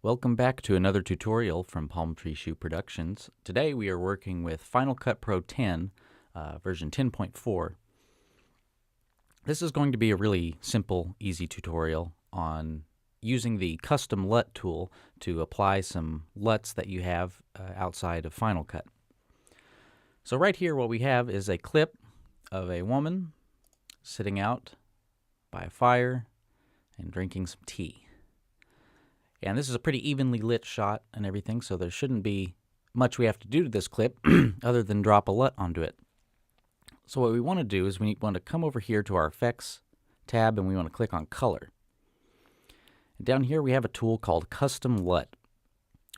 Welcome back to another tutorial from Palm Tree Shoe Productions. Today we are working with Final Cut Pro 10, version 10.4. This is going to be a really simple, easy tutorial on using the custom LUT tool to apply some LUTs that you have outside of Final Cut. So right here what we have is a clip of a woman sitting out by a fire and drinking some tea. And this is a pretty evenly lit shot and everything, so there shouldn't be much we have to do to this clip other than drop a LUT onto it. So what we want to do is we want to come over here to our Effects tab and we want to click on Color. And down here we have a tool called Custom LUT.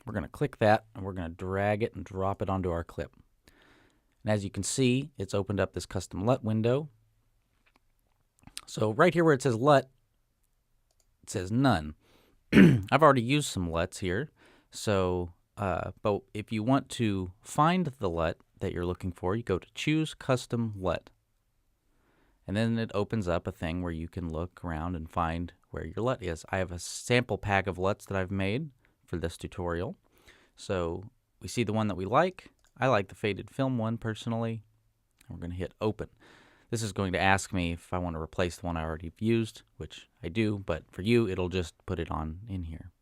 We're going to click that and we're going to drag it and drop it onto our clip. And as you can see, it's opened up this Custom LUT window. So right here where it says LUT, it says None. I've already used some LUTs here, so but if you want to find the LUT that you're looking for, you go to Choose Custom LUT. And then it opens up a thing where you can look around and find where your LUT is. I have a sample pack of LUTs that I've made for this tutorial. So we see the one that we like. I like the faded film one personally. And we're going to hit Open. This is going to ask me if I want to replace the one I already used, which I do, but for you, it'll just put it on in here.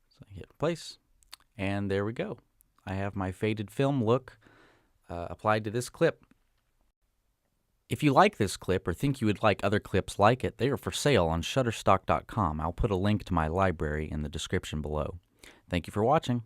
So I hit Replace, and there we go. I have my faded film look applied to this clip. If you like this clip or think you would like other clips like it, they are for sale on Shutterstock.com. I'll put a link to my library in the description below. Thank you for watching.